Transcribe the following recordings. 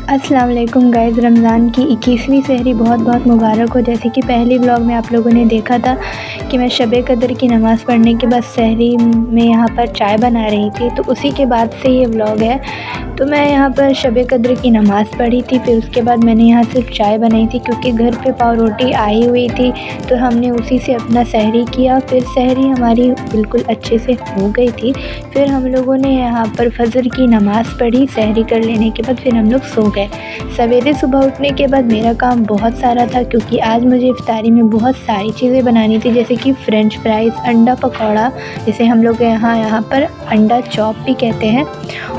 अस्सलाम वालेकुम गाइज़, रमज़ान की 21वीं सहरी बहुत बहुत मुबारक हो। जैसे कि पहले व्लॉग में आप लोगों ने देखा था कि मैं शब कदर की नमाज़ पढ़ने के बाद सहरी में यहाँ पर चाय बना रही थी, तो उसी के बाद से ये व्लॉग है। तो मैं यहाँ पर शब कदर की नमाज़ पढ़ी थी, फिर उसके बाद मैंने यहाँ सिर्फ चाय बनाई थी क्योंकि घर पे पाव रोटी आई हुई थी, तो हमने उसी से अपना सहरी किया। फिर सहरी हमारी बिल्कुल अच्छे से हो गई थी। फिर हम लोगों ने यहाँ पर फजर की नमाज़ पढ़ी। सहरी कर लेने के बाद फिर हम लोग सो गए। सवेरे सुबह उठने के बाद मेरा काम बहुत सारा था क्योंकि आज मुझे इफ्तारी में बहुत सारी चीज़ें बनानी थी, जैसे कि फ़्रेंच फ्राइज़, अंडा पकौड़ा, जिसे हम लोग यहाँ पर अंडा चॉप भी कहते हैं,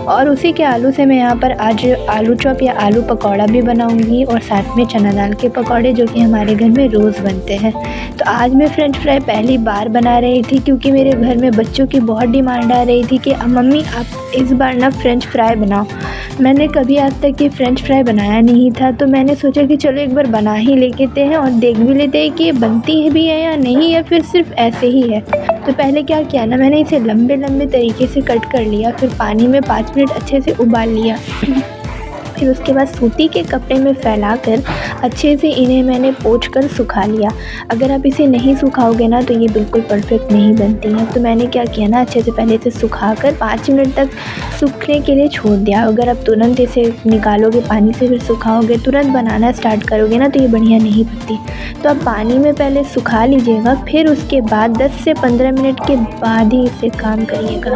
और उसी के आलू से मैं यहाँ पर आज आलू चॉप या आलू पकौड़ा भी बनाऊंगी, और साथ में चना दाल के पकौड़े जो कि हमारे घर में रोज़ बनते हैं। तो आज मैं फ़्रेंच फ्राई पहली बार बना रही थी क्योंकि मेरे घर में बच्चों की बहुत डिमांड आ रही थी कि मम्मी आप इस बार ना फ़्रेंच फ्राई बनाओ। मैंने कभी आज तक ये फ़्रेंच फ्राई बनाया नहीं था, तो मैंने सोचा कि चलो एक बार बना ही लेते हैं और देख भी लेते हैं कि ये बनती भी है या नहीं, या फिर सिर्फ ऐसे ही है। तो पहले क्या किया ना, मैंने इसे लंबे लंबे तरीके से कट कर लिया, फिर पानी में 5 मिनट अच्छे से उबाल लिया। फिर उसके बाद सूती के कपड़े में फैलाकर अच्छे से इन्हें मैंने पोंछ कर सुखा लिया। अगर आप इसे नहीं सुखाओगे ना तो ये बिल्कुल परफेक्ट नहीं बनती है। तो मैंने क्या किया ना, अच्छे से पहले इसे सुखाकर 5 मिनट तक सूखने के लिए छोड़ दिया। अगर आप तुरंत इसे निकालोगे पानी से फिर सुखाओगे, तुरंत बनाना स्टार्ट करोगे ना तो ये बढ़िया नहीं बनती। तो आप पानी में पहले सुखा लीजिएगा, फिर उसके बाद 10 से 15 मिनट के बाद ही इसे काम करिएगा।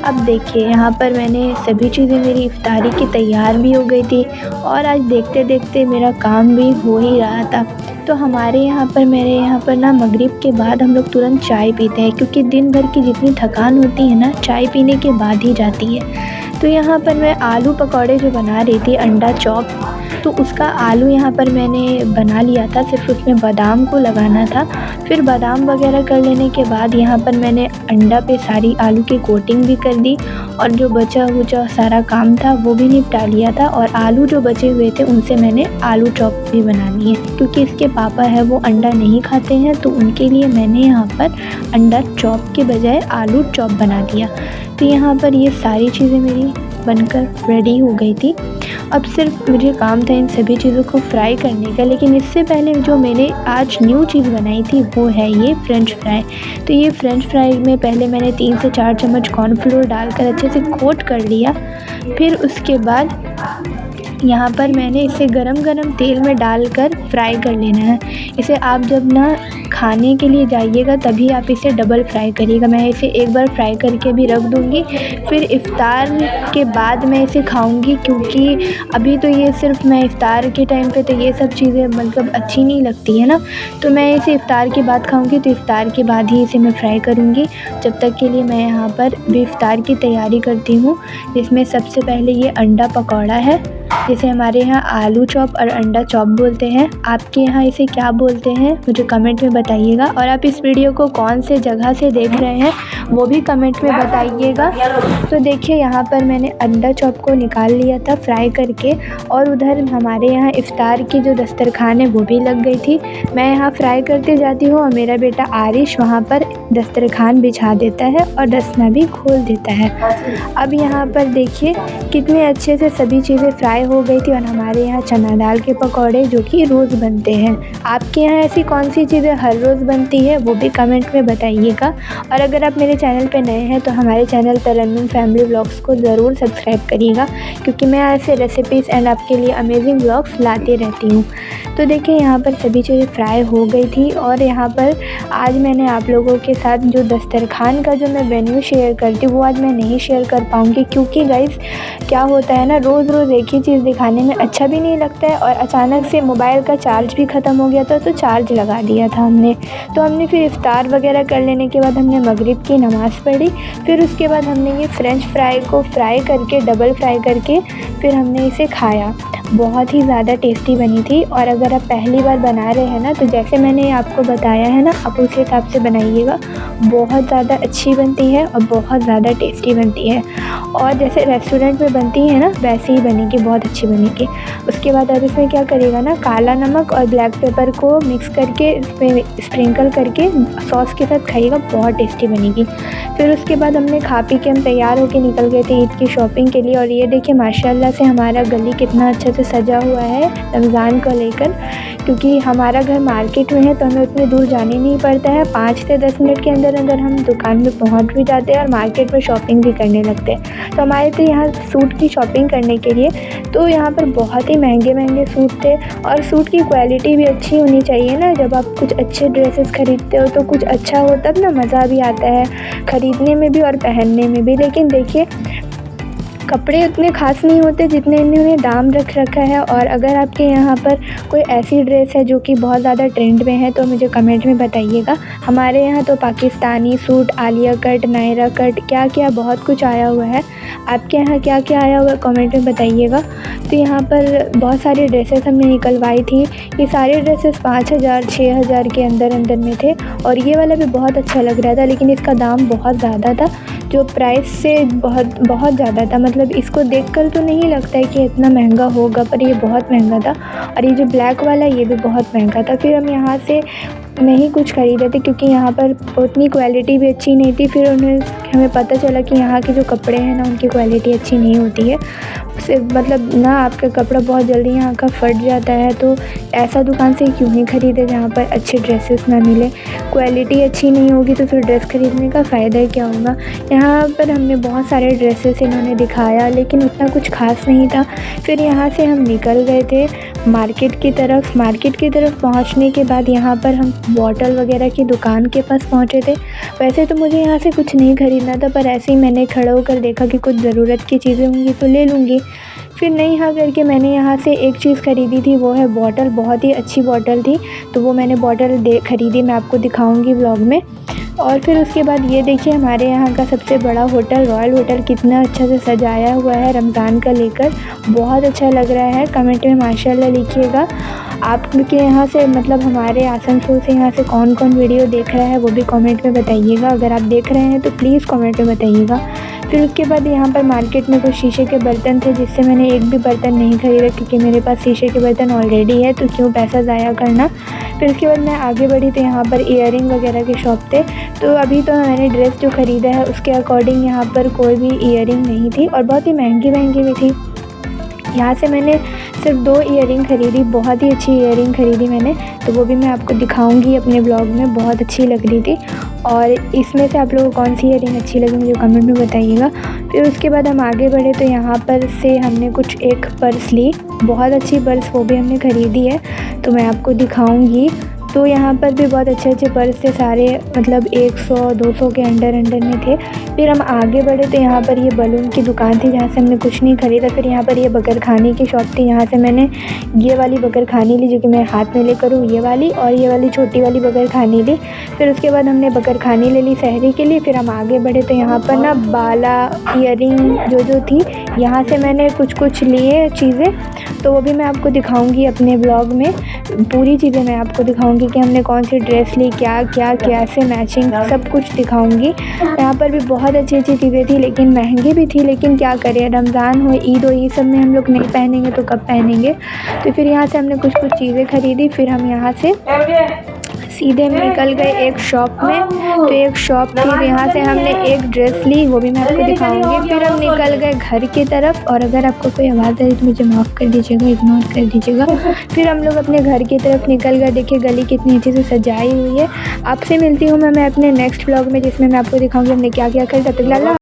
अब देखिए यहाँ पर मैंने सभी चीज़ें मेरी इफ्तारी की तैयार भी हो गई थी, और आज देखते देखते मेरा काम भी हो ही रहा था। तो मेरे यहाँ पर ना मगरिब के बाद हम लोग तुरंत चाय पीते हैं, क्योंकि दिन भर की जितनी थकान होती है ना चाय पीने के बाद ही जाती है। तो यहाँ पर मैं आलू पकौड़े जो बना रही थी, अंडा चॉप, तो उसका आलू यहाँ पर मैंने बना लिया था, सिर्फ उसमें बादाम को लगाना था। फिर बादाम वगैरह कर लेने के बाद यहाँ पर मैंने अंडा पे सारी आलू की कोटिंग भी कर दी, और जो बचा सारा काम था वो भी निपटा लिया था। और आलू जो बचे हुए थे उनसे मैंने आलू चॉप भी बना लिए, क्योंकि इसके पापा है वो अंडा नहीं खाते हैं, तो उनके लिए मैंने यहाँ पर अंडा चॉप के बजाय आलू चॉप बना दिया। तो यहाँ पर ये सारी चीज़ें मेरी बनकर रेडी हो गई थी। अब सिर्फ मुझे काम था इन सभी चीज़ों को फ्राई करने का, लेकिन इससे पहले जो मैंने आज न्यू चीज़ बनाई थी वो है ये फ़्रेंच फ्राई। तो ये फ़्रेंच फ्राई में पहले मैंने 3 से 4 चम्मच कॉर्नफ्लोर डालकर अच्छे से कोट कर लिया। फिर उसके बाद यहाँ पर मैंने इसे गरम तेल में डालकर फ्राई कर लेना है। इसे आप जब ना खाने के लिए जाइएगा तभी आप इसे डबल फ्राई करिएगा। मैं इसे एक बार फ्राई करके भी रख दूँगी, फिर इफ़्तार के बाद मैं इसे खाऊँगी, क्योंकि अभी तो ये सिर्फ मैं इफ़्तार के टाइम पे तो ये सब चीज़ें मतलब अच्छी नहीं लगती है ना, तो मैं इसे इफ़्तार के बाद खाऊँगी। तो इफ़्तार के बाद ही इसे मैं फ्राई करूँगी। जब तक के लिए मैं यहाँ पर भी इफ़्तार की तैयारी करती हूँ, जिसमें सबसे पहले ये अंडा पकौड़ा है, जिसे हमारे यहाँ आलू चॉप और अंडा चॉप बोलते हैं। आपके यहाँ इसे क्या बोलते हैं मुझे कमेंट में बताइएगा, और आप इस वीडियो को कौन से जगह से देख रहे हैं वो भी कमेंट में बताइएगा। तो देखिए यहाँ पर मैंने अंडा चॉप को निकाल लिया था फ्राई करके, और उधर हमारे यहाँ इफ़्तार की जो दस्तरखान है वो भी लग गई थी। मैं यहाँ फ्राई करते जाती हूँ और मेरा बेटा आरिश वहाँ पर दस्तरखान बिछा देता है और दस्ना भी खोल देता है। अब यहाँ पर देखिए कितने अच्छे से सभी चीज़ें फ्राई हो गई थी, और हमारे यहाँ चना दाल के पकौड़े जो कि रोज़ बनते हैं। आपके यहाँ ऐसी कौन सी चीज़ें हर रोज़ बनती है वो भी कमेंट में बताइएगा। और अगर आप मेरे चैनल पे नए हैं तो हमारे चैनल तरन्नुम फैमिली व्लॉग्स को ज़रूर सब्सक्राइब करिएगा, क्योंकि मैं ऐसे रेसिपीज़ एंड आपके लिए अमेजिंग व्लॉग्स लाती रहती हूँ। तो देखिए यहाँ पर सभी चीज़ें फ्राई हो गई थी, और यहाँ पर आज मैंने आप लोगों के साथ जो दस्तरखान का जो मैं मेन्यू शेयर करती हूँ वो आज मैं नहीं शेयर कर पाऊँगी, क्योंकि गाइस क्या होता है ना, रोज़ एक ही चीज़ दिखाने में अच्छा भी नहीं लगता है। और अचानक से मोबाइल का चार्ज भी ख़त्म हो गया था, तो चार्ज लगा दिया था हमने। तो हमने फिर इफ़्तार वगैरह कर लेने के बाद हमने मगरिब की नमाज़ पढ़ी। फिर उसके बाद हमने ये फ़्रेंच फ्राई को फ्राई करके डबल फ्राई करके फिर हमने इसे खाया। बहुत ही ज़्यादा टेस्टी बनी थी। और अगर आप पहली बार बना रहे हैं ना तो जैसे मैंने आपको बताया है ना, आप उस हिसाब से बनाइएगा। बहुत ज़्यादा अच्छी बनती है और बहुत ज़्यादा टेस्टी बनती है, और जैसे रेस्टोरेंट में बनती है ना वैसे ही बनेगी, बहुत अच्छी बनेगी। उसके बाद अब इसमें क्या करिएगा ना, काला नमक और ब्लैक पेपर को मिक्स करके इसमें स्प्रिंकल करके सॉस के साथ खाइएगा, बहुत टेस्टी बनेगी। फिर उसके बाद हमने खा पी के हम तैयार होके निकल गए थे ईद की शॉपिंग के लिए। और ये देखिए माशाल्लाह से हमारा गली कितना अच्छे से सजा हुआ है रमज़ान को लेकर, क्योंकि हमारा घर मार्केट में है तो हमें उतनी दूर जाने नहीं पड़ता है। 5 से 10 मिनट के अंदर अंदर हम दुकान में पहुंच भी जाते हैं और मार्केट में शॉपिंग भी करने लगते हैं। तो हमारे थे यहाँ सूट की शॉपिंग करने के लिए, तो यहाँ पर बहुत ही महंगे सूट थे और सूट की क्वालिटी भी अच्छी होनी चाहिए ना। जब आप कुछ अच्छे ड्रेसेस ख़रीदते हो तो कुछ अच्छा हो तब ना मज़ा भी आता है ख़रीदने में भी और पहनने में भी। लेकिन देखिए कपड़े उतने ख़ास नहीं होते जितने इन्होंने दाम रख रखा है। और अगर आपके यहाँ पर कोई ऐसी ड्रेस है जो कि बहुत ज़्यादा ट्रेंड में है तो मुझे कमेंट में बताइएगा। हमारे यहाँ तो Pakistani suit, Alia cut, Naira cut, क्या क्या बहुत कुछ आया हुआ है। आपके यहाँ क्या क्या आया हुआ है कमेंट में बताइएगा। तो यहाँ पर बहुत सारी ड्रेसेस हमने निकलवाई थी। ये सारे ड्रेसेस 5,000 6,000 के अंदर अंदर में थे और ये वाला भी बहुत अच्छा लग रहा था, लेकिन इसका दाम बहुत ज़्यादा था, जो प्राइस से बहुत ज़्यादा था। मतलब इसको देखकर तो नहीं लगता है कि इतना महंगा होगा, पर ये बहुत महंगा था। और ये जो ब्लैक वाला ये भी बहुत महंगा था। फिर हम यहाँ से नहीं कुछ ख़रीदे थे क्योंकि यहाँ पर उतनी क्वालिटी भी अच्छी नहीं थी। फिर हमें पता चला कि यहाँ के जो कपड़े हैं ना उनकी क्वालिटी अच्छी नहीं होती है। उससे मतलब ना आपका कपड़ा बहुत जल्दी यहाँ का फट जाता है। तो ऐसा दुकान से क्यों नहीं ख़रीदे जहाँ पर अच्छे ड्रेसेस ना मिले। क्वालिटी अच्छी नहीं होगी तो फिर ड्रेस ख़रीदने का फ़ायदा क्या होगा। यहाँ पर हमने बहुत सारे ड्रेसेस इन्होंने दिखाया लेकिन उतना कुछ ख़ास नहीं था। फिर यहाँ से हम निकल गए थे मार्केट की तरफ पहुँचने के बाद यहाँ पर हम बॉटल वगैरह की दुकान के पास पहुँचे थे। वैसे तो मुझे यहाँ से कुछ नहीं ख़रीदना था, पर ऐसे ही मैंने खड़ा होकर देखा कि कुछ ज़रूरत की चीज़ें होंगी तो ले लूँगी। फिर नहीं हाँ करके मैंने यहाँ से एक चीज़ ख़रीदी थी, वो है बॉटल। बहुत ही अच्छी बॉटल थी तो वो मैंने बॉटल ख़रीदी, मैं आपको दिखाऊँगी व्लॉग में। और फिर उसके बाद ये देखिए हमारे यहाँ का सबसे बड़ा होटल रॉयल होटल कितना अच्छा से सजाया हुआ है रमज़ान का लेकर, बहुत अच्छा लग रहा है। कमेंट में माशाल्लाह लिखिएगा। आपके यहाँ से मतलब हमारे आसनसोल से यहाँ से कौन कौन वीडियो देख रहा है वो भी कमेंट में बताइएगा। अगर आप देख रहे हैं तो प्लीज़ कमेंट में बताइएगा। फिर उसके बाद यहाँ पर मार्केट में कुछ शीशे के बर्तन थे जिससे मैंने एक भी बर्तन नहीं ख़रीदा क्योंकि मेरे पास शीशे के बर्तन ऑलरेडी है, तो क्यों पैसा ज़ाया करना। फिर उसके बाद मैं आगे बढ़ी तो यहाँ पर ईयरिंग वगैरह की शॉप थे। तो अभी तो मैंने ड्रेस जो ख़रीदा है उसके अकॉर्डिंग यहाँ पर कोई भी ईयरिंग नहीं थी और बहुत ही महंगी भी थी। यहाँ से मैंने सिर्फ 2 ईयरिंग ख़रीदी, बहुत ही अच्छी ईयरिंग ख़रीदी मैंने, तो वो भी मैं आपको दिखाऊंगी अपने ब्लॉग में। बहुत अच्छी लग रही थी और इसमें से आप लोगों को कौन सी ईयरिंग अच्छी लगी मुझे कमेंट में बताइएगा। फिर उसके बाद हम आगे बढ़े तो यहाँ पर से हमने कुछ एक पर्स ली, बहुत अच्छी पर्स, वो भी हमने ख़रीदी है तो मैं आपको दिखाऊँगी। तो यहाँ पर भी बहुत अच्छे पर्स थे सारे, मतलब 100-200 के अंडर में थे। फिर हम आगे बढ़े तो यहाँ पर ये बलून की दुकान थी जहाँ से हमने कुछ नहीं ख़रीदा। फिर यहाँ पर ये बकरखानी की शॉप थी, यहाँ से मैंने ये वाली बकरखानी ली जो कि मैं हाथ में लेकर हूँ, ये वाली, और ये वाली छोटी वाली बकरखानी ली। फिर उसके बाद हमने बकरखानी ले ली सहरी के लिए। फिर हम आगे बढ़े तो यहाँ पर ना बाला ईयरिंग जो थी यहाँ से मैंने कुछ लिए चीज़ें, तो वो भी मैं आपको दिखाऊंगी अपने ब्लॉग में। पूरी चीज़ें मैं आपको दिखाऊंगी कि हमने कौन सी ड्रेस ली, क्या से मैचिंग, सब कुछ दिखाऊंगी। यहाँ पर भी बहुत अच्छी चीज़ें थी लेकिन महंगी भी थी, लेकिन क्या करें, रमज़ान हो, ईद हो, ये सब में हम लोग नहीं पहनेंगे तो कब पहनेंगे। तो फिर यहाँ से हमने कुछ चीज़ें ख़रीदी। फिर हम यहाँ से सीधे निकल गए एक शॉप में, तो एक शॉप थी यहाँ से हमने एक ड्रेस ली, वो भी मैं आपको दिखाऊंगी। फिर हम निकल गए घर की तरफ, और अगर आपको कोई आवाज़ आई तो मुझे माफ़ कर दीजिएगा, इग्नोर कर दीजिएगा। फिर हम लोग अपने घर की तरफ निकल गए। देखिए गली कितनी अच्छे से सजाई हुई है। आपसे मिलती हूँ मैं अपने नेक्स्ट व्लॉग में जिसमें मैं आपको दिखाऊंगी हमने क्या क्या खरीदा।